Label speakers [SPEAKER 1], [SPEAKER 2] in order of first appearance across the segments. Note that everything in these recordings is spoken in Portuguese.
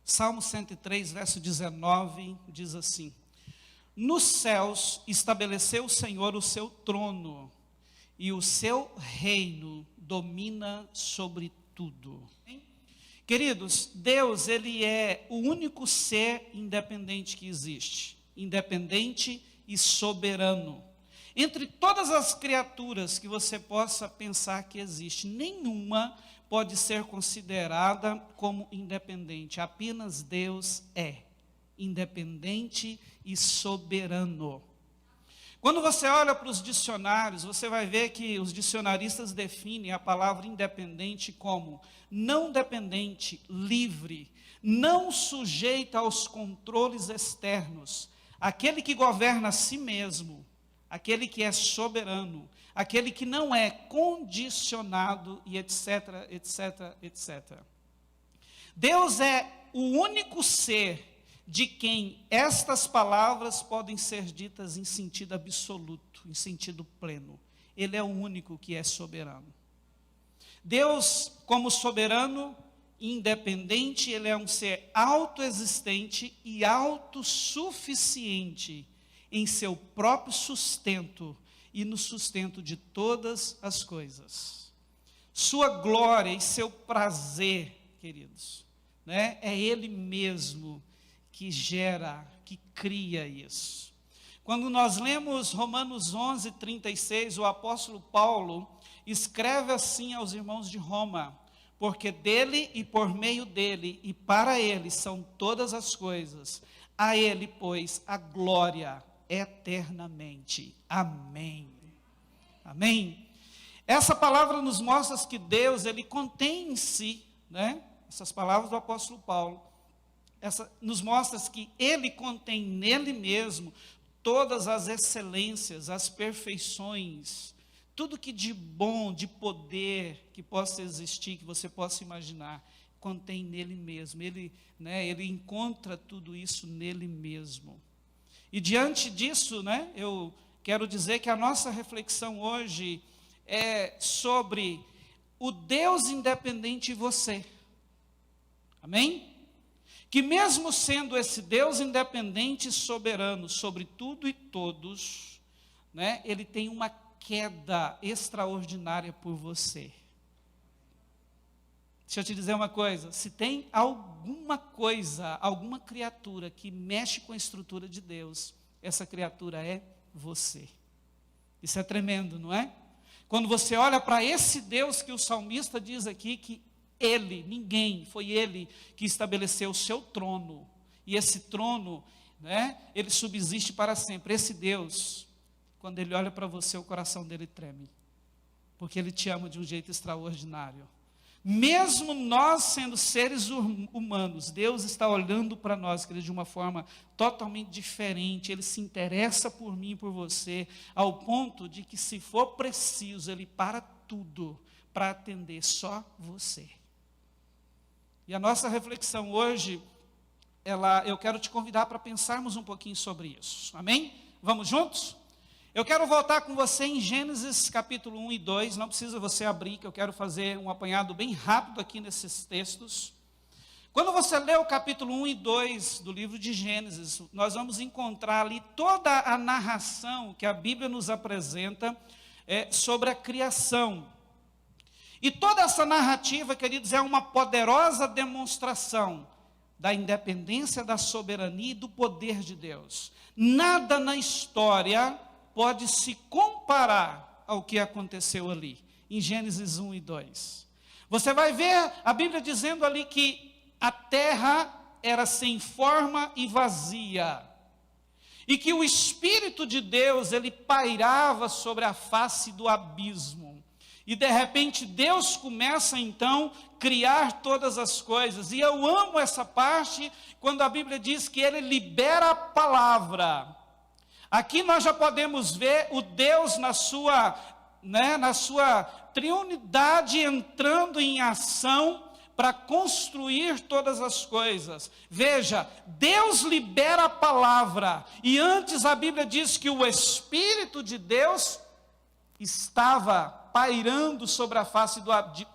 [SPEAKER 1] Salmo 103, verso 19, diz assim: nos céus estabeleceu o Senhor o seu trono, e o seu reino domina sobre tudo. Queridos, Deus, Ele é o único ser independente que existe, independente e soberano. Entre todas as criaturas que você possa pensar que existe, nenhuma pode ser considerada como independente. Apenas Deus é independente e soberano. Quando você olha para os dicionários, você vai ver que os dicionaristas definem a palavra independente como não dependente, livre, não sujeita aos controles externos, aquele que governa a si mesmo, aquele que é soberano, aquele que não é condicionado e etc, etc, etc. Deus é o único ser de quem estas palavras podem ser ditas em sentido absoluto, em sentido pleno. Ele é o único que é soberano. Deus, como soberano, independente, Ele é um ser autoexistente e autossuficiente em seu próprio sustento e no sustento de todas as coisas. Sua glória e seu prazer, queridos, né, é Ele mesmo que gera, que cria isso. Quando nós lemos Romanos 11, 36, o apóstolo Paulo escreve assim aos irmãos de Roma: porque dele e por meio dele e para ele são todas as coisas, a ele, pois, a glória eternamente. Amém. Amém. Essa palavra nos mostra que Deus, Ele contém em si, né? Essas palavras do apóstolo Paulo, nos mostra que Ele contém nele mesmo todas as excelências, as perfeições, tudo que de bom, de poder que possa existir, que você possa imaginar, contém nele mesmo. Ele encontra tudo isso nele mesmo. E diante disso, né, eu quero dizer que a nossa reflexão hoje é sobre o Deus independente e você. Amém? Que mesmo sendo esse Deus independente e soberano sobre tudo e todos, né, Ele tem uma queda extraordinária por você. Deixa eu te dizer uma coisa: se tem alguma coisa, alguma criatura que mexe com a estrutura de Deus, essa criatura é você. Isso é tremendo, não é? Quando você olha para esse Deus que o salmista diz aqui, que foi Ele que estabeleceu o seu trono, e esse trono, né, Ele subsiste para sempre. Esse Deus, quando Ele olha para você, o coração dele treme, porque Ele te ama de um jeito extraordinário. Mesmo nós sendo seres humanos, Deus está olhando para nós, querido, de uma forma totalmente diferente. Ele se interessa por mim e por você, ao ponto de que, se for preciso, Ele para tudo para atender só você. E a nossa reflexão hoje, eu quero te convidar para pensarmos um pouquinho sobre isso. Amém? Vamos juntos? Eu quero voltar com você em Gênesis capítulo 1 e 2, não precisa você abrir, que eu quero fazer um apanhado bem rápido aqui nesses textos. Quando você lê o capítulo 1 e 2 do livro de Gênesis, nós vamos encontrar ali toda a narração que a Bíblia nos apresenta sobre a criação. E toda essa narrativa, queridos, é uma poderosa demonstração da independência, da soberania e do poder de Deus. Nada na história pode se comparar ao que aconteceu ali, em Gênesis 1 e 2. Você vai ver a Bíblia dizendo ali que a terra era sem forma e vazia, e que o Espírito de Deus, Ele pairava sobre a face do abismo. E de repente Deus começa então a criar todas as coisas. E eu amo essa parte quando a Bíblia diz que Ele libera a palavra. Aqui nós já podemos ver o Deus na sua triunidade entrando em ação para construir todas as coisas. Veja, Deus libera a palavra, e antes a Bíblia diz que o Espírito de Deus estava pairando sobre a face do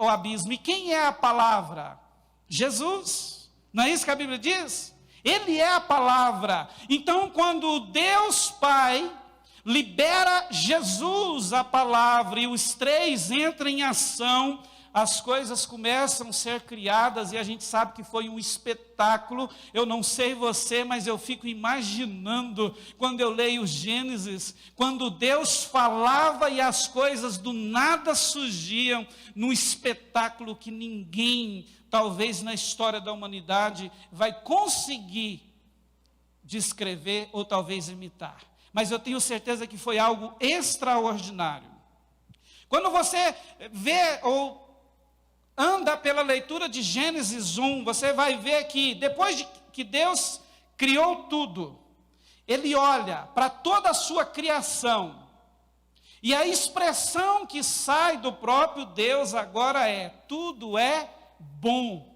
[SPEAKER 1] abismo. E quem é a palavra? Jesus. Não é isso que a Bíblia diz? Ele é a palavra. Então, quando Deus Pai libera Jesus a palavra e os três entram em ação, as coisas começam a ser criadas, e a gente sabe que foi um espetáculo. Eu não sei você, mas eu fico imaginando, quando eu leio Gênesis, quando Deus falava e as coisas do nada surgiam, num espetáculo que ninguém, talvez na história da humanidade, vai conseguir descrever ou talvez imitar. Mas eu tenho certeza que foi algo extraordinário. Quando você vê ou anda pela leitura de Gênesis 1, você vai ver que depois de que Deus criou tudo, Ele olha para toda a sua criação, e a expressão que sai do próprio Deus agora é: tudo é bom.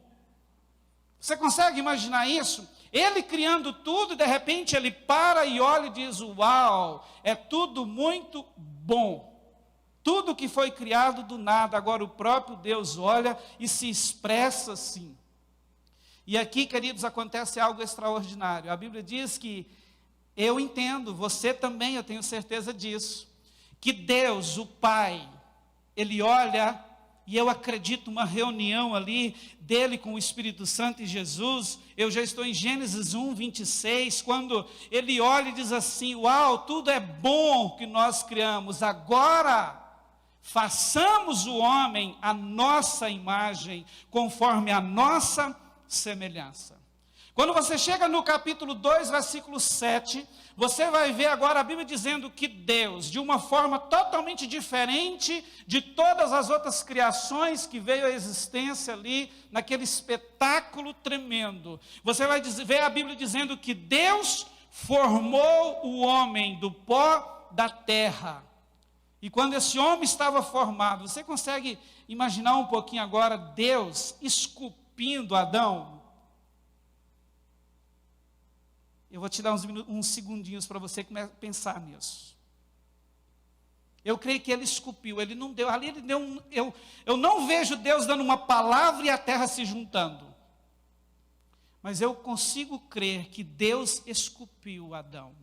[SPEAKER 1] Você consegue imaginar isso? Ele criando tudo, e de repente ele para e olha e diz: uau, é tudo muito bom. Tudo que foi criado do nada, agora o próprio Deus olha e se expressa assim. E aqui, queridos, acontece algo extraordinário. A Bíblia diz que, eu entendo, você também, eu tenho certeza disso, que Deus, o Pai, Ele olha, e eu acredito uma reunião ali, dele com o Espírito Santo e Jesus. Eu já estou em Gênesis 1, 26, quando Ele olha e diz assim: uau, tudo é bom que nós criamos, agora façamos o homem à nossa imagem, conforme a nossa semelhança. Quando você chega no capítulo 2, versículo 7, você vai ver agora a Bíblia dizendo que Deus, de uma forma totalmente diferente de todas as outras criações que veio à existência ali, naquele espetáculo tremendo, você vai ver a Bíblia dizendo que Deus formou o homem do pó da terra. E quando esse homem estava formado, você consegue imaginar um pouquinho agora Deus esculpindo Adão? Eu vou te dar uns segundinhos para você começar a pensar nisso. Eu creio que ele esculpiu, ele não deu, ali ele deu eu não vejo Deus dando uma palavra e a terra se juntando. Mas eu consigo crer que Deus esculpiu Adão.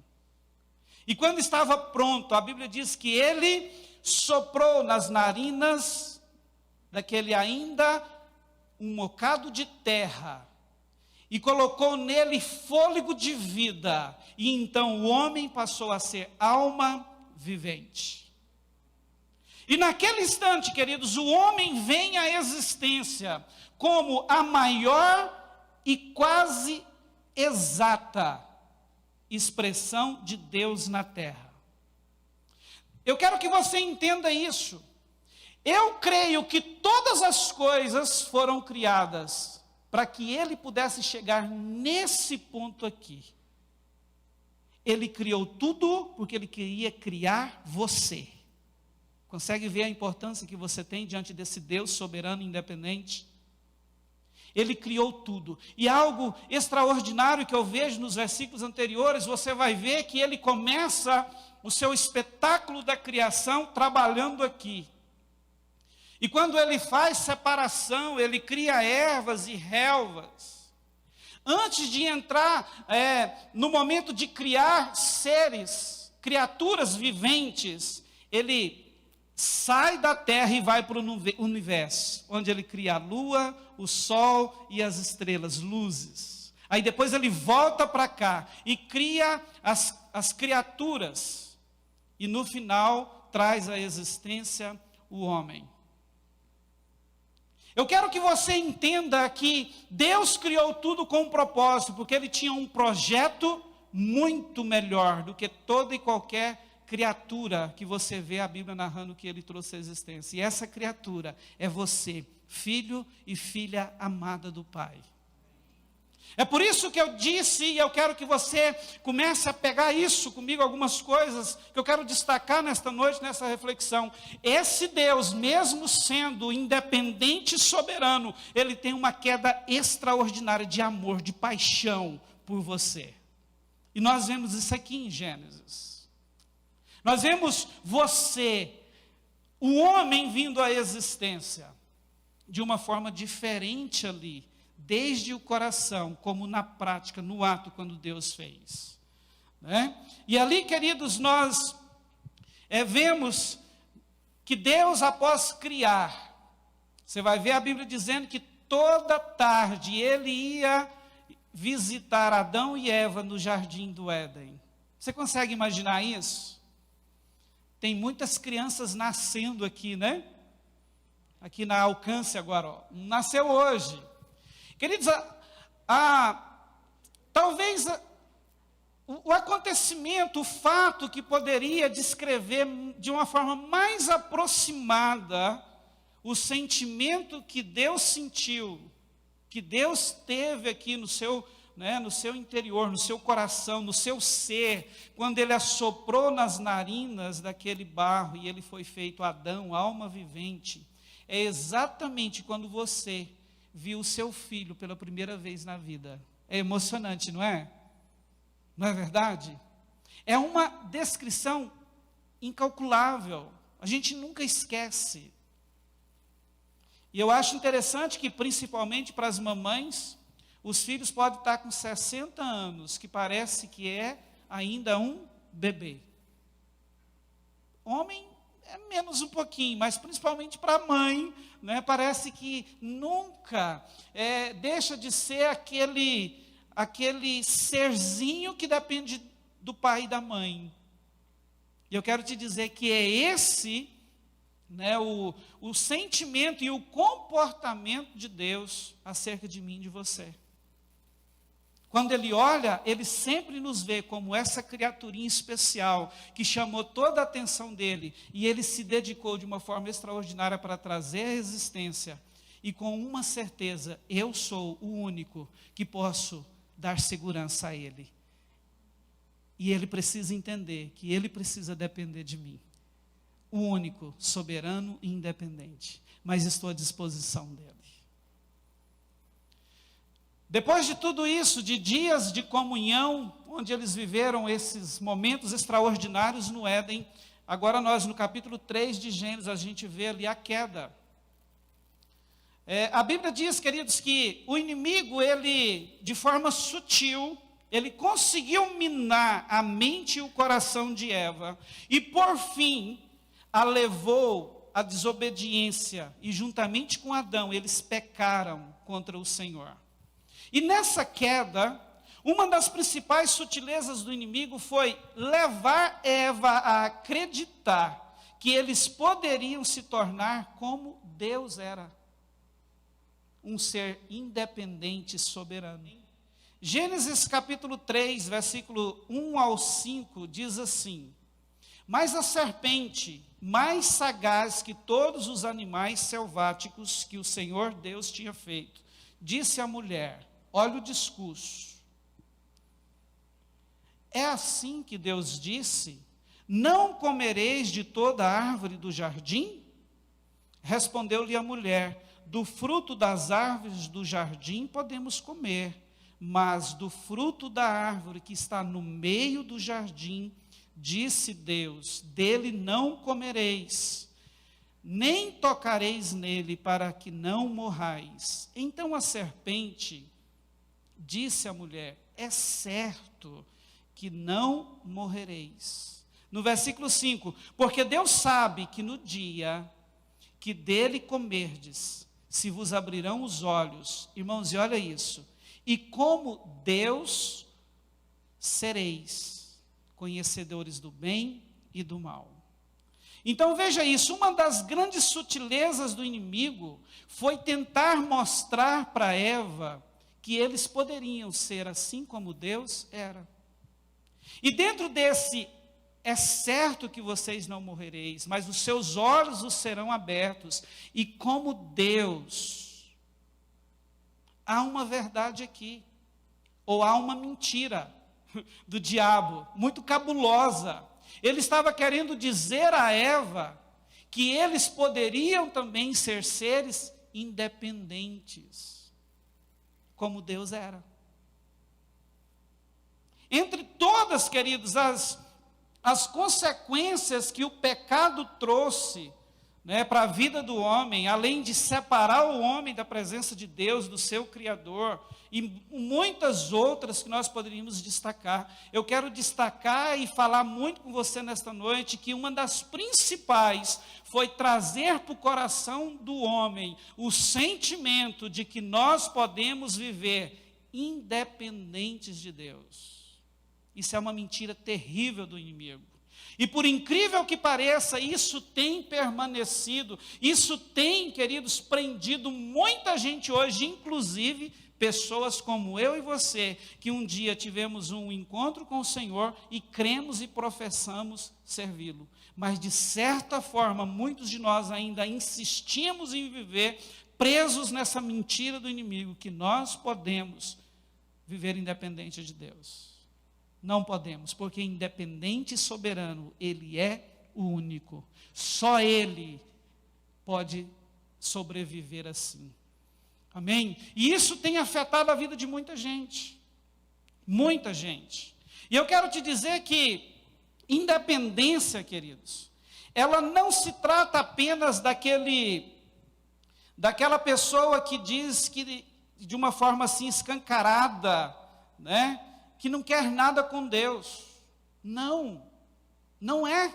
[SPEAKER 1] E quando estava pronto, a Bíblia diz que ele soprou nas narinas daquele ainda um bocado de terra, e colocou nele fôlego de vida, e então o homem passou a ser alma vivente. E naquele instante, queridos, o homem vem à existência como a maior e quase exata expressão de Deus na terra. Eu quero que você entenda isso. Eu creio que todas as coisas foram criadas para que ele pudesse chegar nesse ponto aqui. Ele criou tudo porque ele queria criar você. Consegue ver a importância que você tem diante desse Deus soberano e independente? Ele criou tudo. E algo extraordinário que eu vejo nos versículos anteriores, você vai ver que ele começa o seu espetáculo da criação trabalhando aqui. E quando ele faz separação, ele cria ervas e relvas. Antes de entrar no momento de criar seres, criaturas viventes, ele sai da terra e vai para o universo, onde ele cria a lua, o sol e as estrelas, luzes. Aí depois ele volta para cá e cria as criaturas. E no final traz à existência o homem. Eu quero que você entenda que Deus criou tudo com um propósito, porque Ele tinha um projeto muito melhor do que toda e qualquer criatura que você vê a Bíblia narrando que Ele trouxe à existência. E essa criatura é você, filho e filha amada do Pai. É por isso que eu disse, e eu quero que você comece a pegar isso comigo, algumas coisas que eu quero destacar nesta noite, nessa reflexão. Esse Deus, mesmo sendo independente e soberano, Ele tem uma queda extraordinária de amor, de paixão por você. E nós vemos isso aqui em Gênesis. Nós vemos você, o homem vindo à existência, de uma forma diferente ali, desde o coração, como na prática, no ato, quando Deus fez. Né? E ali, queridos, nós vemos que Deus, após criar, você vai ver a Bíblia dizendo que toda tarde Ele ia visitar Adão e Eva no jardim do Éden. Você consegue imaginar isso? Tem muitas crianças nascendo aqui, né? Aqui na Alcance agora, ó. Nasceu hoje. Queridos, talvez o acontecimento, o fato que poderia descrever de uma forma mais aproximada o sentimento que Deus sentiu, que Deus teve aqui no seu interior, no seu coração, no seu ser, quando Ele assoprou nas narinas daquele barro e ele foi feito Adão, alma vivente, é exatamente quando você viu o seu filho pela primeira vez na vida. É emocionante, não é? Não é verdade? É uma descrição incalculável. A gente nunca esquece. E eu acho interessante que, principalmente para as mamães, os filhos podem estar com 60 anos, que parece que é ainda um bebê. Homem é menos um pouquinho, mas principalmente para a mãe, né, parece que nunca deixa de ser aquele serzinho que depende do pai e da mãe. E eu quero te dizer que é esse, né, o sentimento e o comportamento de Deus acerca de mim e de você. Quando Ele olha, Ele sempre nos vê como essa criaturinha especial, que chamou toda a atenção dEle, e Ele se dedicou de uma forma extraordinária para trazer a existência, e com uma certeza, eu sou o único que posso dar segurança a Ele. E Ele precisa entender que Ele precisa depender de mim. O único, soberano e independente, mas estou à disposição dEle. Depois de tudo isso, de dias de comunhão, onde eles viveram esses momentos extraordinários no Éden, agora nós no capítulo 3 de Gênesis, a gente vê ali a queda. A Bíblia diz, queridos, que o inimigo, ele, de forma sutil, ele conseguiu minar a mente e o coração de Eva, e por fim, a levou à desobediência, e juntamente com Adão, eles pecaram contra o Senhor. E nessa queda, uma das principais sutilezas do inimigo foi levar Eva a acreditar que eles poderiam se tornar como Deus era, um ser independente e soberano. Gênesis capítulo 3, versículo 1 ao 5, diz assim: mas a serpente, mais sagaz que todos os animais selváticos que o Senhor Deus tinha feito, disse à mulher, olha o discurso. É assim que Deus disse: não comereis de toda a árvore do jardim? Respondeu-lhe a mulher: do fruto das árvores do jardim podemos comer, mas do fruto da árvore que está no meio do jardim, disse Deus, dele não comereis, nem tocareis nele, para que não morrais. Então a serpente disse à mulher: é certo que não morrereis. No versículo 5, porque Deus sabe que no dia que dele comerdes, se vos abrirão os olhos. Irmãos, e olha isso. E como Deus sereis conhecedores do bem e do mal. Então veja isso, uma das grandes sutilezas do inimigo foi tentar mostrar para Eva que eles poderiam ser assim como Deus era. E dentro desse, é certo que vocês não morrereis, mas os seus olhos os serão abertos, e como Deus, há uma verdade aqui. ou há uma mentira do diabo, muito cabulosa. Ele estava querendo dizer a Eva que eles poderiam também ser seres independentes, como Deus era. Entre todas, queridos, as consequências que o pecado trouxe, né, para a vida do homem, além de separar o homem da presença de Deus, do seu Criador, e muitas outras que nós poderíamos destacar. Eu quero destacar e falar muito com você nesta noite que uma das principais foi trazer para o coração do homem o sentimento de que nós podemos viver independentes de Deus. Isso é uma mentira terrível do inimigo. E por incrível que pareça, isso tem permanecido, isso tem, queridos, prendido muita gente hoje, inclusive pessoas como eu e você, que um dia tivemos um encontro com o Senhor e cremos e professamos servi-lo. Mas de certa forma, muitos de nós ainda insistimos em viver presos nessa mentira do inimigo, que nós podemos viver independente de Deus. Não podemos, porque independente e soberano, Ele é o único. Só Ele pode sobreviver assim. Amém? E isso tem afetado a vida de muita gente. Muita gente. E eu quero te dizer que independência, queridos, ela não se trata apenas daquela pessoa que diz que, de uma forma assim escancarada, né, que não quer nada com Deus. Não, não é.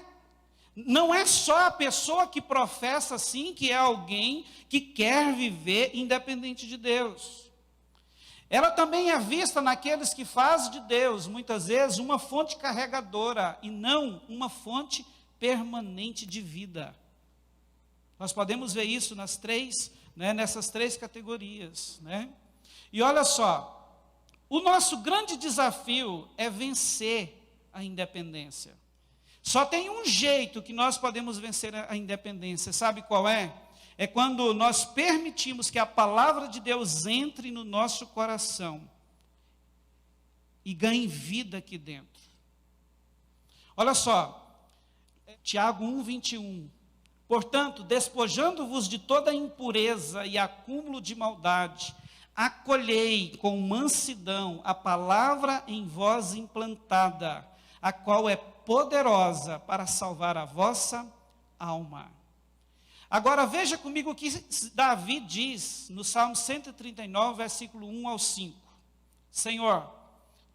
[SPEAKER 1] Não é só a pessoa que professa assim, que é alguém que quer viver independente de Deus. Ela também é vista naqueles que fazem de Deus, muitas vezes, uma fonte carregadora e não uma fonte permanente de vida. Nós podemos ver isso nessas três categorias, né? E olha só, o nosso grande desafio é vencer a independência. Só tem um jeito que nós podemos vencer a independência, sabe qual é? É quando nós permitimos que a palavra de Deus entre no nosso coração e ganhe vida aqui dentro. Olha só, Tiago 1:21. Portanto, despojando-vos de toda impureza e acúmulo de maldade, acolhei com mansidão a palavra em vós implantada, a qual é poderosa para salvar a vossa alma. Agora veja comigo o que Davi diz no Salmo 139, versículo 1 ao 5. Senhor,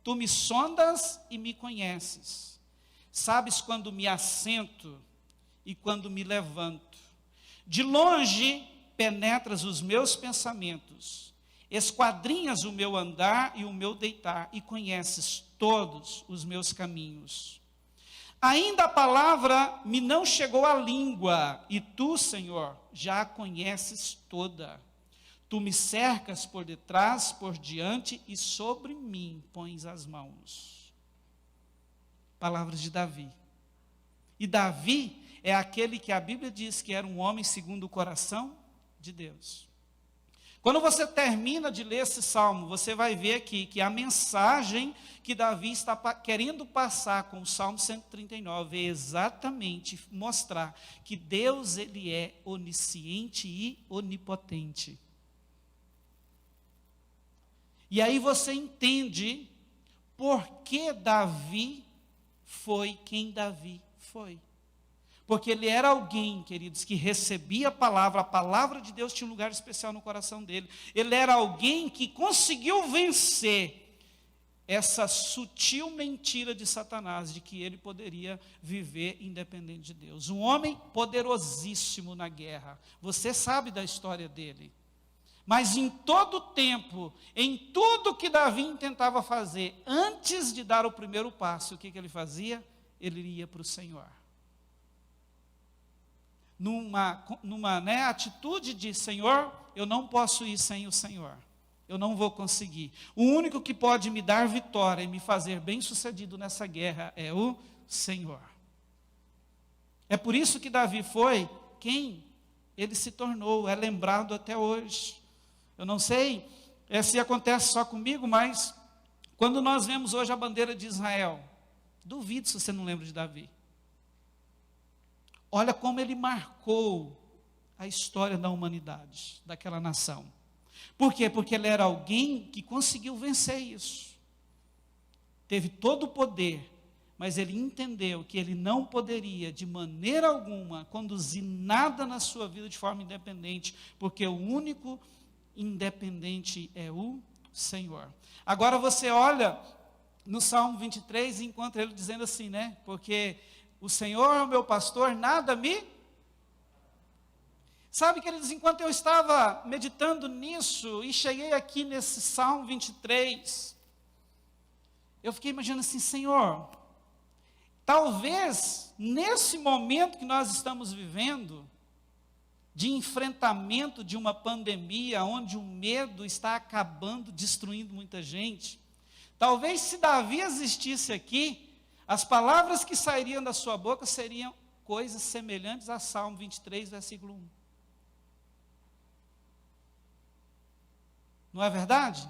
[SPEAKER 1] tu me sondas e me conheces. Sabes quando me assento e quando me levanto. De longe penetras os meus pensamentos. Esquadrinhas o meu andar e o meu deitar, e conheces todos os meus caminhos. Ainda a palavra me não chegou à língua, e tu, Senhor, já a conheces toda. Tu me cercas por detrás, por diante, e sobre mim pões as mãos. Palavras de Davi. E Davi é aquele que a Bíblia diz que era um homem segundo o coração de Deus. Quando você termina de ler esse salmo, você vai ver aqui que a mensagem que Davi está querendo passar com o Salmo 139 é exatamente mostrar que Deus, ele é onisciente e onipotente. E aí você entende por que Davi foi quem Davi foi. Porque ele era alguém, queridos, que recebia a palavra de Deus tinha um lugar especial no coração dele. Ele era alguém que conseguiu vencer essa sutil mentira de Satanás, de que ele poderia viver independente de Deus. Um homem poderosíssimo na guerra. Você sabe da história dele. Mas em todo o tempo, em tudo que Davi tentava fazer, antes de dar o primeiro passo, o que ele fazia? Ele ia para o Senhor. Numa atitude de Senhor, eu não posso ir sem o Senhor, eu não vou conseguir. O único que pode me dar vitória e me fazer bem-sucedido nessa guerra é o Senhor. É por isso que Davi foi quem ele se tornou, é lembrado até hoje. Eu não sei se acontece só comigo, mas Quando nós vemos hoje a bandeira de Israel, duvido se você não lembra de Davi. Olha como ele marcou a história da humanidade, daquela nação. Por quê? Porque ele era alguém que conseguiu vencer isso. Teve todo o poder, mas ele entendeu que ele não poderia, de maneira alguma, conduzir nada na sua vida de forma independente, porque o único independente é o Senhor. Agora você olha no Salmo 23 e encontra ele dizendo assim, né? Porque o Senhor é o meu pastor, nada me... Sabe, queridos, enquanto eu estava meditando nisso e cheguei aqui nesse Salmo 23, eu fiquei imaginando assim, Senhor, talvez nesse momento que nós estamos vivendo, de enfrentamento de uma pandemia, onde o medo está acabando, destruindo muita gente, talvez se Davi existisse aqui, as palavras que sairiam da sua boca seriam coisas semelhantes a Salmo 23, versículo 1. Não é verdade?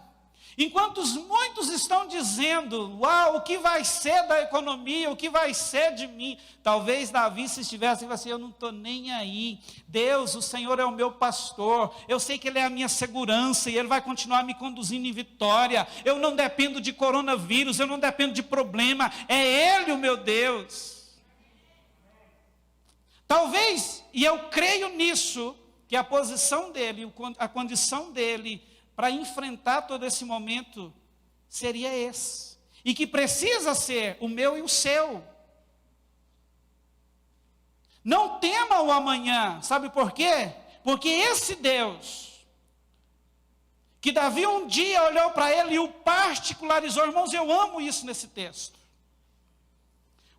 [SPEAKER 1] Enquanto muitos estão dizendo, uau, o que vai ser da economia, o que vai ser de mim? Talvez Davi, se estivesse assim, eu não estou nem aí. Deus, o Senhor é o meu pastor, eu sei que Ele é a minha segurança e Ele vai continuar me conduzindo em vitória. Eu não dependo de coronavírus, eu não dependo de problema, é Ele o meu Deus. Talvez, e eu creio nisso, que a posição dele, a condição dele, para enfrentar todo esse momento, seria esse. E que precisa ser o meu e o seu. Não tema o amanhã, sabe por quê? Porque esse Deus, que Davi um dia olhou para ele e o particularizou, irmãos, eu amo isso nesse texto.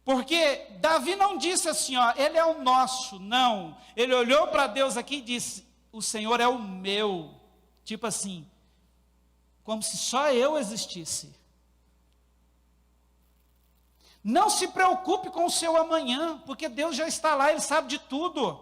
[SPEAKER 1] Porque Davi não disse assim, ó, ele é o nosso, não. Ele olhou para Deus aqui e disse, o Senhor é o meu. Tipo assim, como se só eu existisse. Não se preocupe com o seu amanhã, porque Deus já está lá, Ele sabe de tudo.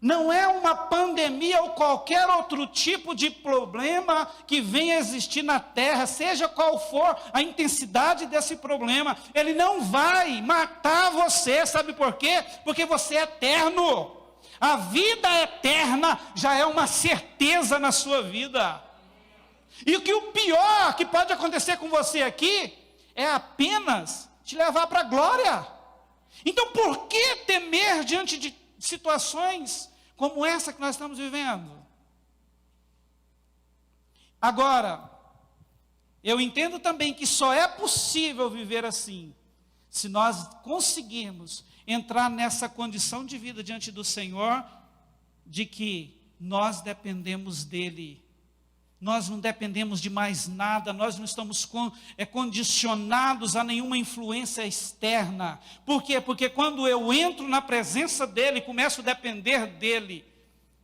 [SPEAKER 1] Não é uma pandemia ou qualquer outro tipo de problema que venha existir na terra, seja qual for a intensidade desse problema, ele não vai matar você, sabe por quê? Porque você é eterno. A vida eterna já é uma certeza na sua vida. E o pior que pode acontecer com você aqui é apenas te levar para a glória. Então por que temer diante de situações como essa que nós estamos vivendo? Agora, eu entendo também que só é possível viver assim, se nós conseguirmos entrar nessa condição de vida diante do Senhor, de que nós dependemos dEle. Nós não dependemos de mais nada, nós não estamos condicionados a nenhuma influência externa. Por quê? Porque quando eu entro na presença dEle, começo a depender dEle,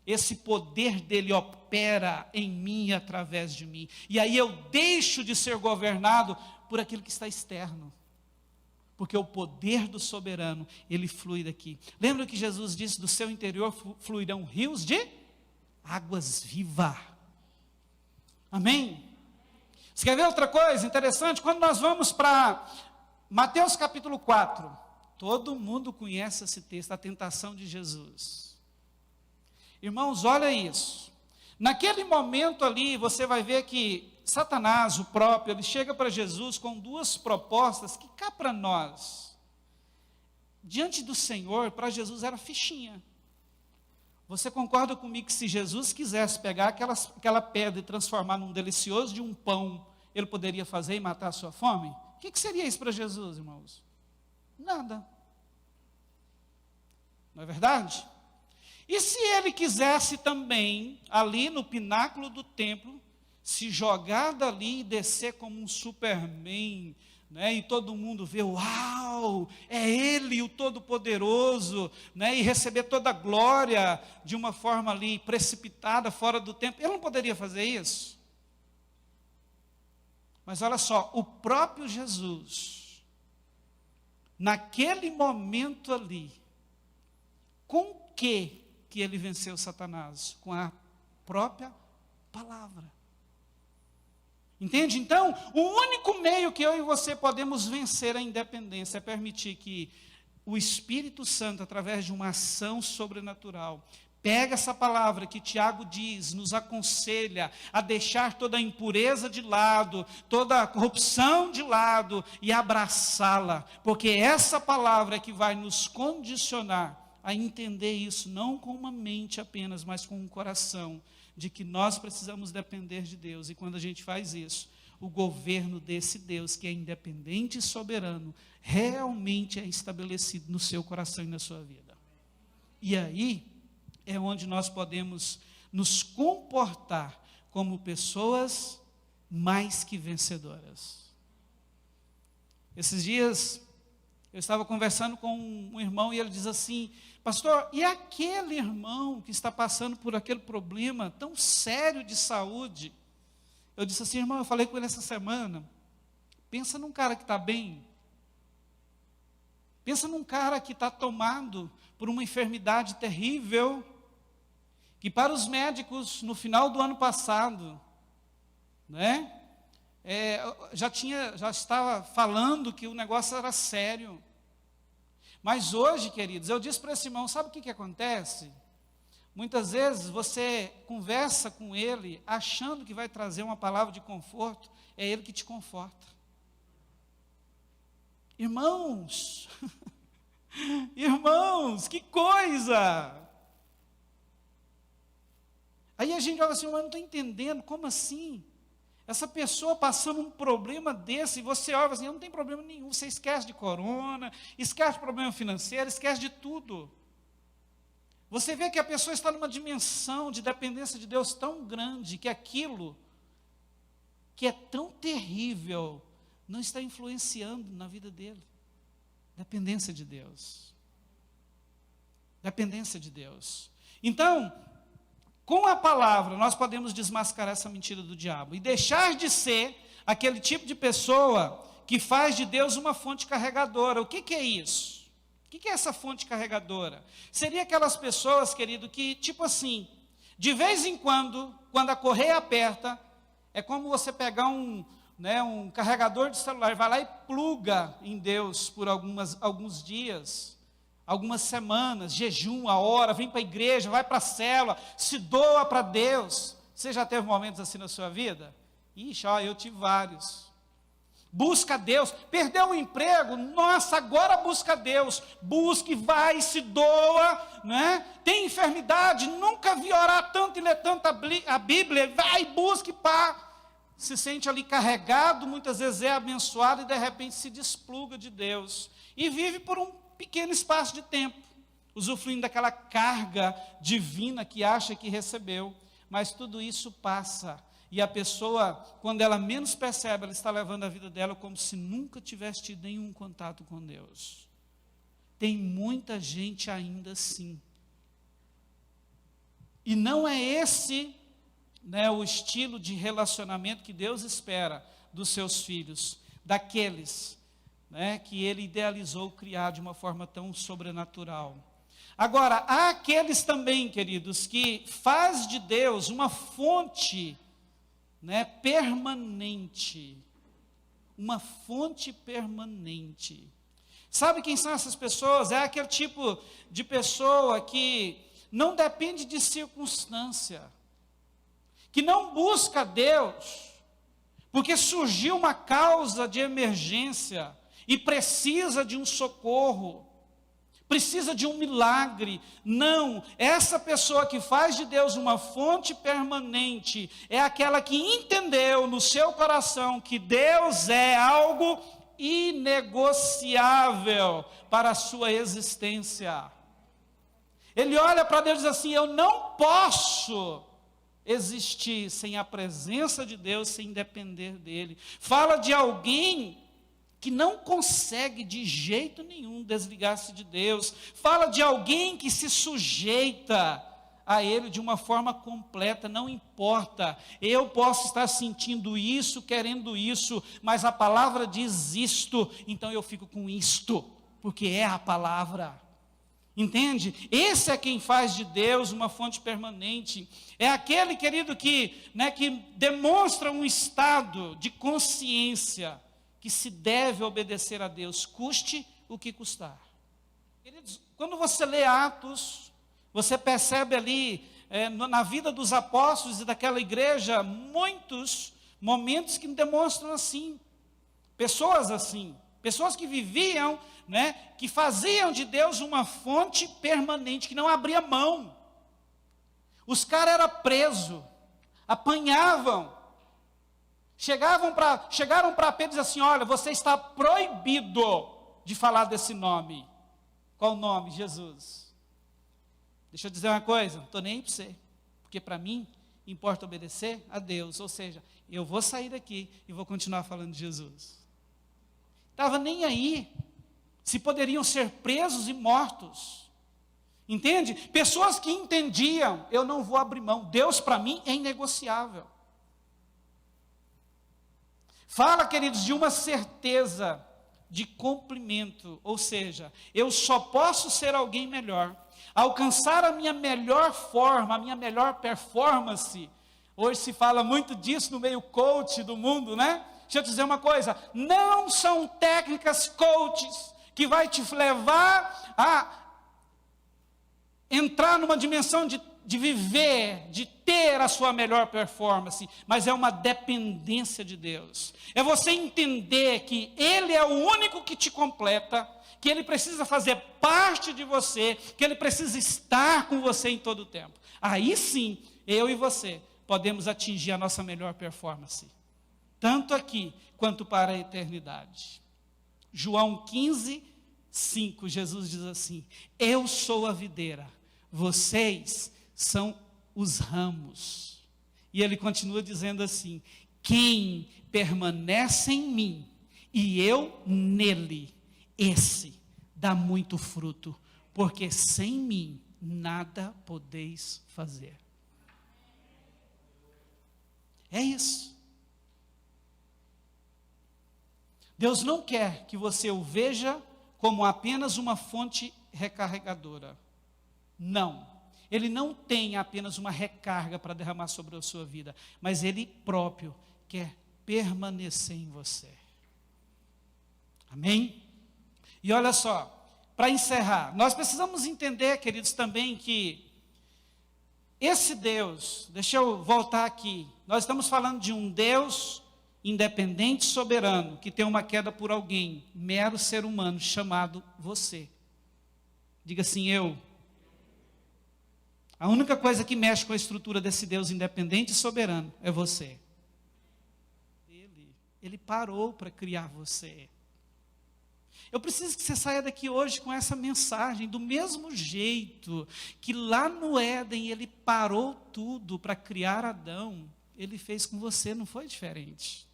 [SPEAKER 1] esse poder dEle opera em mim e através de mim. E aí eu deixo de ser governado por aquilo que está externo. Porque o poder do soberano, ele flui daqui. Lembra que Jesus disse, do seu interior fluirão rios de águas vivas. Amém? Você quer ver outra coisa interessante? Quando nós vamos para Mateus capítulo 4, todo mundo conhece esse texto, a tentação de Jesus. Irmãos, olha isso. Naquele momento ali, você vai ver que Satanás, o próprio, ele chega para Jesus com duas propostas que cá para nós, diante do Senhor, para Jesus era fichinha. Você concorda comigo que se Jesus quisesse pegar aquela pedra e transformar num delicioso de um pão, ele poderia fazer e matar a sua fome? O que seria isso para Jesus, irmãos? Nada. Não é verdade? E se ele quisesse também, ali no pináculo do templo, se jogar dali e descer como um Superman, né, e todo mundo vê, uau, é Ele o Todo-Poderoso, né, e receber toda a glória de uma forma ali precipitada, fora do tempo, ele não poderia fazer isso? Mas olha só, o próprio Jesus, naquele momento ali, com o que ele venceu Satanás? Com a própria palavra. Entende? Então, o único meio que eu e você podemos vencer a independência é permitir que o Espírito Santo, através de uma ação sobrenatural, pega essa palavra que Tiago diz, nos aconselha a deixar toda a impureza de lado, toda a corrupção de lado e abraçá-la, porque essa palavra é que vai nos condicionar a entender isso, não com uma mente apenas, mas com um coração, de que nós precisamos depender de Deus. E quando a gente faz isso, o governo desse Deus, que é independente e soberano, realmente é estabelecido no seu coração e na sua vida. E aí é onde nós podemos nos comportar como pessoas mais que vencedoras. Esses dias eu estava conversando com um irmão e ele diz assim: pastor, e aquele irmão que está passando por aquele problema tão sério de saúde? Eu disse assim: irmão, eu falei com ele essa semana, pensa num cara que está bem, pensa num cara que está tomado por uma enfermidade terrível, que para os médicos, no final do ano passado, né, já estava falando que o negócio era sério. Mas hoje, queridos, eu disse para esse irmão, sabe o que acontece? Muitas vezes você conversa com ele, achando que vai trazer uma palavra de conforto, é ele que te conforta. Irmãos, irmãos, que coisa! Aí a gente olha assim, mas não estou entendendo, como assim? Essa pessoa passando um problema desse, e você olha assim, não tem problema nenhum, você esquece de corona, esquece de problema financeiro, esquece de tudo. Você vê que a pessoa está numa dimensão de dependência de Deus tão grande, que aquilo que é tão terrível, não está influenciando na vida dele. Dependência de Deus. Dependência de Deus. Então, com a palavra, nós podemos desmascarar essa mentira do diabo e deixar de ser aquele tipo de pessoa que faz de Deus uma fonte carregadora. O que é isso? O que é essa fonte carregadora? Seria aquelas pessoas, querido, que, tipo assim, de vez em quando a correia aperta, é como você pegar um carregador de celular, vai lá e pluga em Deus por alguns dias, algumas semanas, jejum, a hora, vem para a igreja, vai para a célula, se doa para Deus. Você já teve momentos assim na sua vida? Ixi, eu tive vários. Busca Deus, perdeu o emprego, nossa, agora busca Deus, busque, vai, se doa, né? Tem enfermidade, nunca vi orar tanto e ler tanto a Bíblia, vai, busque, pá. Se sente ali carregado, muitas vezes é abençoado e de repente se despluga de Deus e vive por um pequeno espaço de tempo, usufruindo daquela carga divina que acha que recebeu, mas tudo isso passa. E a pessoa, quando ela menos percebe, ela está levando a vida dela como se nunca tivesse tido nenhum contato com Deus. Tem muita gente ainda assim. E não é esse, o estilo de relacionamento que Deus espera dos seus filhos, daqueles, que Ele idealizou criar de uma forma tão sobrenatural. Agora, há aqueles também, queridos, que faz de Deus uma fonte permanente, uma fonte permanente. Sabe quem são essas pessoas? É aquele tipo de pessoa que não depende de circunstância, que não busca Deus, porque surgiu uma causa de emergência e precisa de um socorro, precisa de um milagre. Não, essa pessoa que faz de Deus uma fonte permanente é aquela que entendeu no seu coração que Deus é algo inegociável para a sua existência. Ele olha para Deus e diz assim: eu não posso existir sem a presença de Deus, sem depender dEle. Fala de alguém que não consegue de jeito nenhum desligar-se de Deus. Fala de alguém que se sujeita a Ele de uma forma completa. Não importa, eu posso estar sentindo isso, querendo isso, mas a palavra diz isto, então eu fico com isto, porque é a palavra. Entende? Esse é quem faz de Deus uma fonte permanente. É aquele, querido, que demonstra um estado de consciência que se deve obedecer a Deus, custe o que custar. Queridos, quando você lê Atos, você percebe ali, na vida dos apóstolos e daquela igreja, muitos momentos que demonstram assim. Pessoas que viviam, que faziam de Deus uma fonte permanente, que não abria mão. Os caras eram presos, apanhavam, chegaram para Pedro e diziam assim: olha, você está proibido de falar desse nome. Qual o nome? Jesus. Deixa eu dizer uma coisa, não estou nem aí para você, porque para mim importa obedecer a Deus, ou seja, eu vou sair daqui e vou continuar falando de Jesus. Estava nem aí se poderiam ser presos e mortos. Entende? Pessoas que entendiam, eu não vou abrir mão, Deus para mim é inegociável. Fala, queridos, de uma certeza de cumprimento, ou seja, eu só posso ser alguém melhor, alcançar a minha melhor forma, a minha melhor performance. Hoje se fala muito disso no meio coach do mundo, né? Deixa eu te dizer uma coisa, não são técnicas coaches que vai te levar a entrar numa dimensão de viver, de ter a sua melhor performance, mas é uma dependência de Deus. É você entender que Ele é o único que te completa, que Ele precisa fazer parte de você, que Ele precisa estar com você em todo o tempo. Aí sim, eu e você podemos atingir a nossa melhor performance, tanto aqui quanto para a eternidade. João 15, 5, Jesus diz assim: eu sou a videira, vocês são os ramos. E ele continua dizendo assim: quem permanece em mim e eu nele, esse dá muito fruto, porque sem mim nada podeis fazer. É isso. Deus não quer que você o veja como apenas uma fonte recarregadora. Não. Ele não tem apenas uma recarga para derramar sobre a sua vida, mas Ele próprio quer permanecer em você. Amém? E olha só, para encerrar, nós precisamos entender, queridos, também que esse Deus, deixa eu voltar aqui, nós estamos falando de um Deus independente, soberano, que tem uma queda por alguém, mero ser humano, chamado você. Diga assim: eu. A única coisa que mexe com a estrutura desse Deus independente e soberano é você. Ele parou para criar você. Eu preciso que você saia daqui hoje com essa mensagem, do mesmo jeito que lá no Éden Ele parou tudo para criar Adão, Ele fez com você, não foi diferente.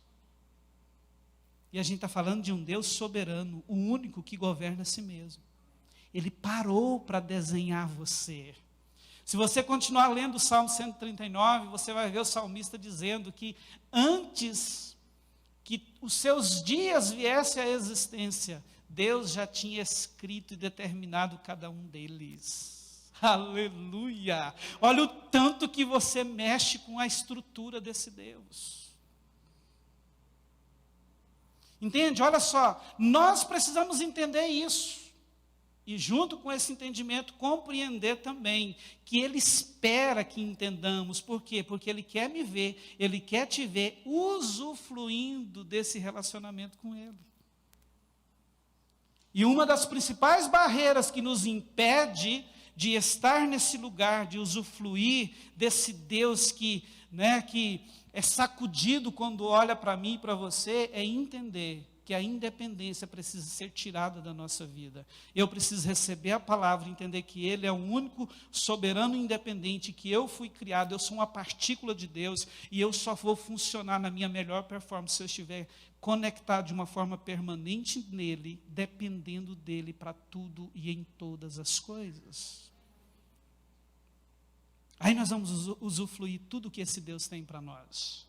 [SPEAKER 1] E a gente está falando de um Deus soberano, o único que governa a si mesmo. Ele parou para desenhar você. Se você continuar lendo o Salmo 139, você vai ver o salmista dizendo que antes que os seus dias viessem à existência, Deus já tinha escrito e determinado cada um deles. Aleluia! Olha o tanto que você mexe com a estrutura desse Deus. Entende? Olha só, nós precisamos entender isso. E junto com esse entendimento, compreender também que Ele espera que entendamos. Por quê? Porque Ele quer me ver, Ele quer te ver usufruindo desse relacionamento com Ele. E uma das principais barreiras que nos impede de estar nesse lugar, de usufruir desse Deus que é sacudido quando olha para mim e para você, é entender que a independência precisa ser tirada da nossa vida. Eu preciso receber a palavra, entender que Ele é o único soberano independente, que eu fui criado, eu sou uma partícula de Deus, e eu só vou funcionar na minha melhor performance se eu estiver conectado de uma forma permanente nele, dependendo dele para tudo e em todas as coisas. Aí nós vamos usufruir tudo que esse Deus tem para nós.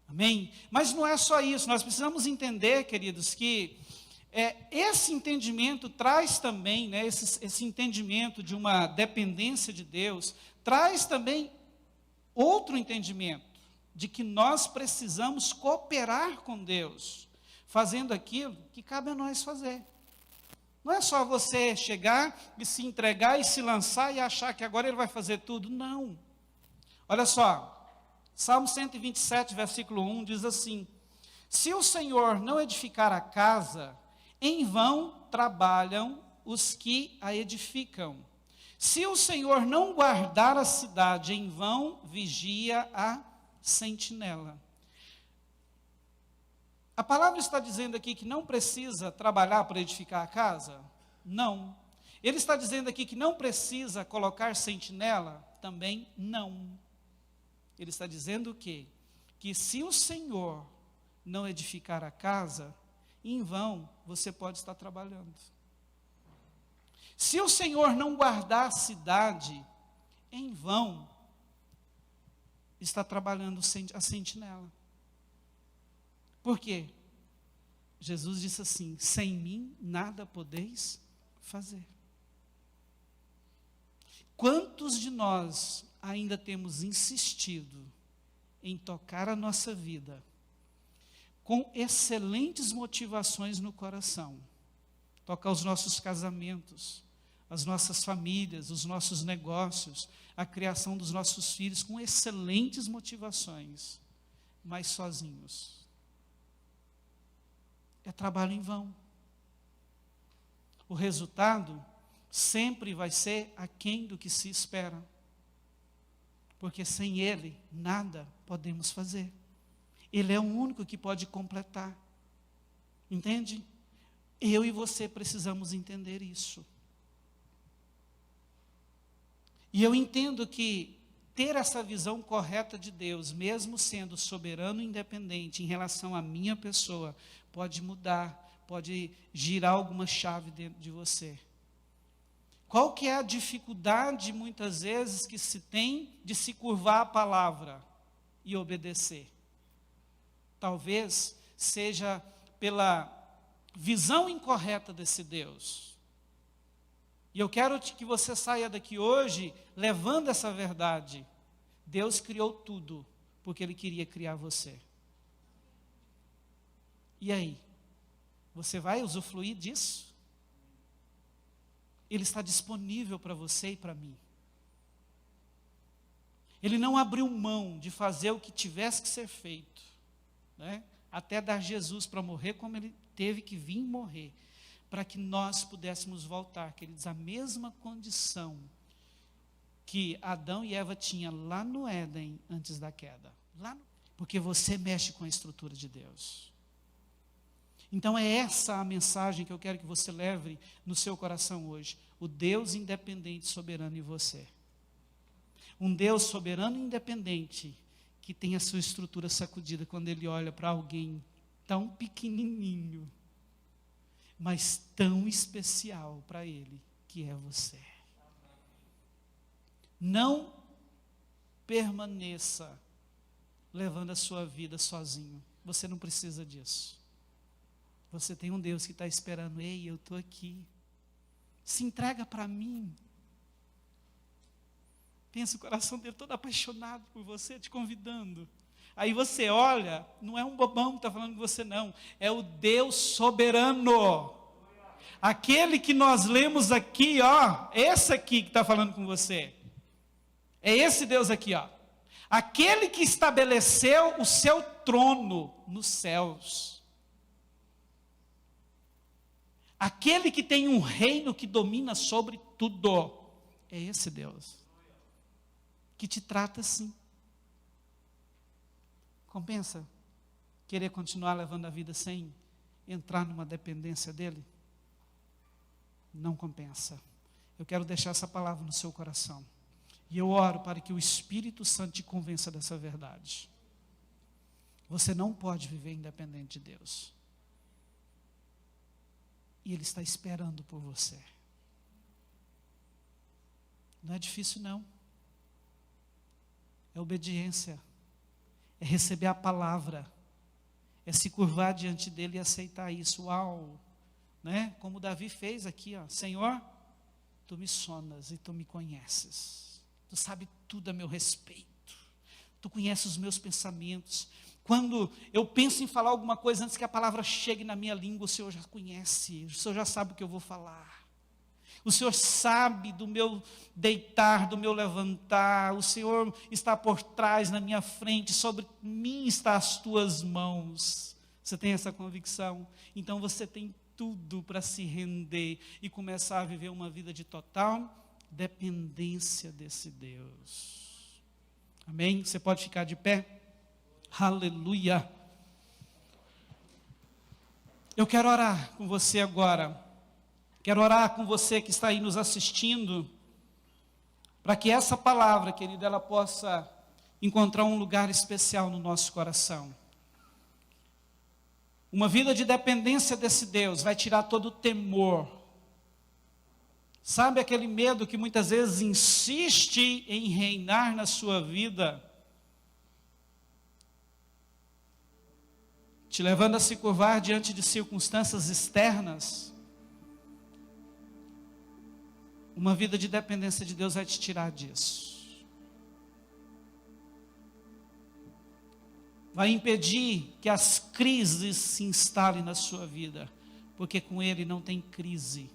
[SPEAKER 1] Amém? Mas não é só isso, nós precisamos entender, queridos, que esse entendimento traz também, né, esse entendimento de uma dependência de Deus, traz também outro entendimento, de que nós precisamos cooperar com Deus, fazendo aquilo que cabe a nós fazer. Não é só você chegar e se entregar e se lançar e achar que agora Ele vai fazer tudo. Não. Olha só, Salmo 127, versículo 1 diz assim: se o Senhor não edificar a casa, em vão trabalham os que a edificam. Se o Senhor não guardar a cidade, em vão vigia a sentinela. A palavra está dizendo aqui que não precisa trabalhar para edificar a casa? Não. Ele está dizendo aqui que não precisa colocar sentinela? Também não. Ele está dizendo o quê? Que se o Senhor não edificar a casa, em vão você pode estar trabalhando. Se o Senhor não guardar a cidade, em vão está trabalhando a sentinela. Por quê? Jesus disse assim: sem mim nada podeis fazer. Quantos de nós ainda temos insistido em tocar a nossa vida com excelentes motivações no coração, tocar os nossos casamentos, as nossas famílias, os nossos negócios, a criação dos nossos filhos, com excelentes motivações, mas sozinhos? É trabalho em vão. O resultado sempre vai ser aquém do que se espera, porque sem Ele nada podemos fazer. Ele é o único que pode completar. Entende? Eu e você precisamos entender isso. E eu entendo que ter essa visão correta de Deus, mesmo sendo soberano e independente em relação à minha pessoa, pode mudar, pode girar alguma chave dentro de você. Qual que é a dificuldade, muitas vezes, que se tem de se curvar à palavra e obedecer? Talvez seja pela visão incorreta desse Deus. E eu quero que você saia daqui hoje levando essa verdade. Deus criou tudo porque Ele queria criar você. E aí? Você vai usufruir disso? Ele está disponível para você e para mim. Ele não abriu mão de fazer o que tivesse que ser feito, né? Até dar Jesus para morrer como Ele teve que vir morrer, para que nós pudéssemos voltar, queridos, à mesma condição que Adão e Eva tinham lá no Éden antes da queda. Porque você mexe com a estrutura de Deus. Então é essa a mensagem que eu quero que você leve no seu coração hoje. O Deus independente, soberano em você. Um Deus soberano e independente que tem a sua estrutura sacudida quando Ele olha para alguém tão pequenininho, mas tão especial para Ele, que é você. Não permaneça levando a sua vida sozinho. Você não precisa disso. Você tem um Deus que está esperando. Ei, eu estou aqui. Se entrega para mim. Pensa o coração dele todo apaixonado por você, te convidando. Aí você olha, não é um bobão que está falando com você, não. É o Deus soberano. Aquele que nós lemos aqui, ó. Esse aqui que está falando com você. É esse Deus aqui, ó. Aquele que estabeleceu o seu trono nos céus. Aquele que tem um reino que domina sobre tudo. É esse Deus. Que te trata assim. Compensa querer continuar levando a vida sem entrar numa dependência dele? Não compensa. Eu quero deixar essa palavra no seu coração. E eu oro para que o Espírito Santo te convença dessa verdade. Você não pode viver independente de Deus. E Ele está esperando por você. Não é difícil, não. É obediência. É receber a palavra. É se curvar diante dEle e aceitar isso. Uau! né? Como Davi fez aqui, ó, Senhor, tu me sondas e tu me conheces. Tu sabe tudo a meu respeito. Tu conheces os meus pensamentos. Quando eu penso em falar alguma coisa, antes que a palavra chegue na minha língua, o Senhor já conhece, o Senhor já sabe o que eu vou falar. O Senhor sabe do meu deitar, do meu levantar. O Senhor está por trás, na minha frente. Sobre mim estão as tuas mãos. Você tem essa convicção? Então você tem tudo para se render e começar a viver uma vida de total dependência desse Deus. Amém? Você pode ficar de pé? Aleluia! Eu quero orar com você agora. Quero orar com você que está aí nos assistindo, para que essa palavra, querida, ela possa encontrar um lugar especial no nosso coração. Uma vida de dependência desse Deus vai tirar todo o temor. Sabe aquele medo que muitas vezes insiste em reinar na sua vida, te levando a se curvar diante de circunstâncias externas? Uma vida de dependência de Deus vai te tirar disso. Vai impedir que as crises se instalem na sua vida, porque com Ele não tem crise.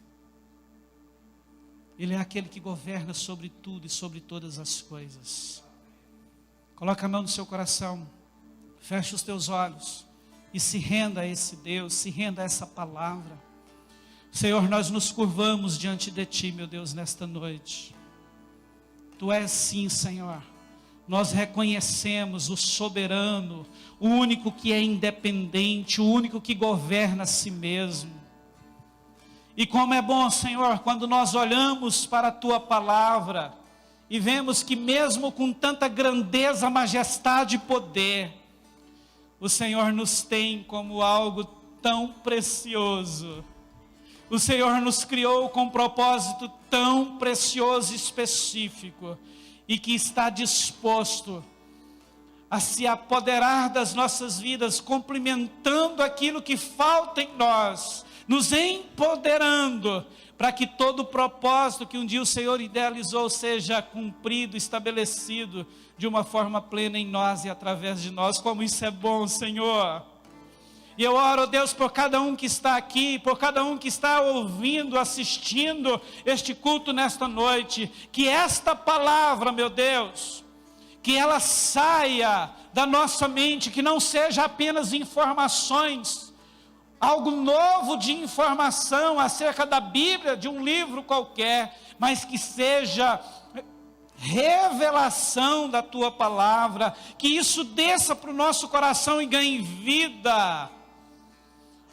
[SPEAKER 1] Ele é aquele que governa sobre tudo e sobre todas as coisas. Coloca a mão no seu coração, feche os teus olhos e se renda a esse Deus, se renda a essa palavra. Senhor, nós nos curvamos diante de Ti, meu Deus, nesta noite. Tu és sim, Senhor. Nós reconhecemos o soberano, o único que é independente, o único que governa a si mesmo. E como é bom, Senhor, quando nós olhamos para a Tua palavra e vemos que mesmo com tanta grandeza, majestade e poder, o Senhor nos tem como algo tão precioso. O Senhor nos criou com um propósito tão precioso e específico, e que está disposto a se apoderar das nossas vidas, complementando aquilo que falta em nós, nos empoderando, para que todo o propósito que um dia o Senhor idealizou seja cumprido, estabelecido de uma forma plena em nós e através de nós. Como isso é bom, Senhor! E eu oro, Deus, por cada um que está aqui, por cada um que está ouvindo, assistindo este culto nesta noite, que esta palavra, meu Deus, que ela saia da nossa mente, que não seja apenas informações, algo novo de informação acerca da Bíblia, de um livro qualquer, mas que seja revelação da Tua palavra, que isso desça para o nosso coração e ganhe vida.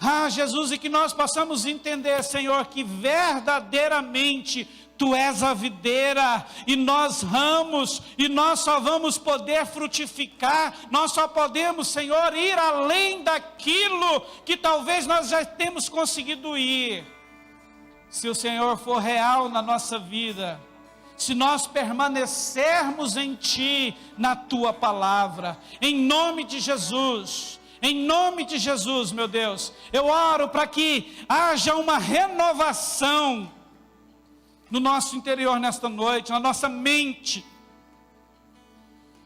[SPEAKER 1] Ah, Jesus, e que nós possamos entender, Senhor, que verdadeiramente Tu és a videira e nós ramos, e nós só vamos poder frutificar, nós só podemos, Senhor, ir além daquilo que talvez nós já temos conseguido ir, se o Senhor for real na nossa vida, se nós permanecermos em Ti, na Tua palavra, em nome de Jesus. Em nome de Jesus, meu Deus, eu oro para que haja uma renovação no nosso interior nesta noite, na nossa mente,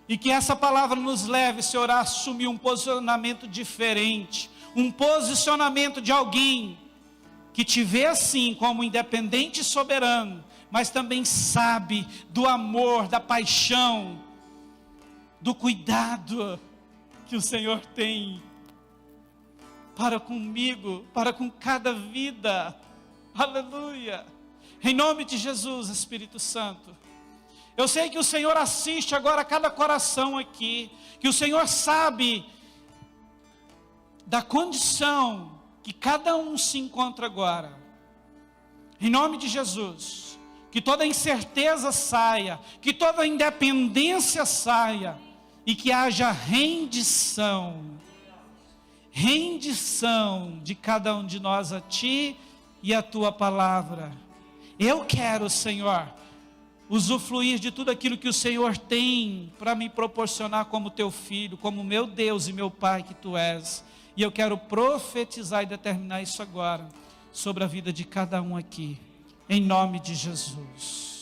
[SPEAKER 1] e que essa palavra nos leve, Senhor, a assumir um posicionamento diferente, um posicionamento de alguém que te vê assim como independente e soberano, mas também sabe do amor, da paixão, do cuidado que o Senhor tem para comigo, para com cada vida. Aleluia. Em nome de Jesus, Espírito Santo. Eu sei que o Senhor assiste agora a cada coração aqui, que o Senhor sabe da condição que cada um se encontra agora. Em nome de Jesus, que toda incerteza saia, que toda independência saia, e que haja rendição de cada um de nós a Ti e a Tua palavra. Eu quero, Senhor, usufruir de tudo aquilo que o Senhor tem para me proporcionar como Teu Filho, como meu Deus e meu Pai que Tu és. E eu quero profetizar e determinar isso agora, sobre a vida de cada um aqui, em nome de Jesus.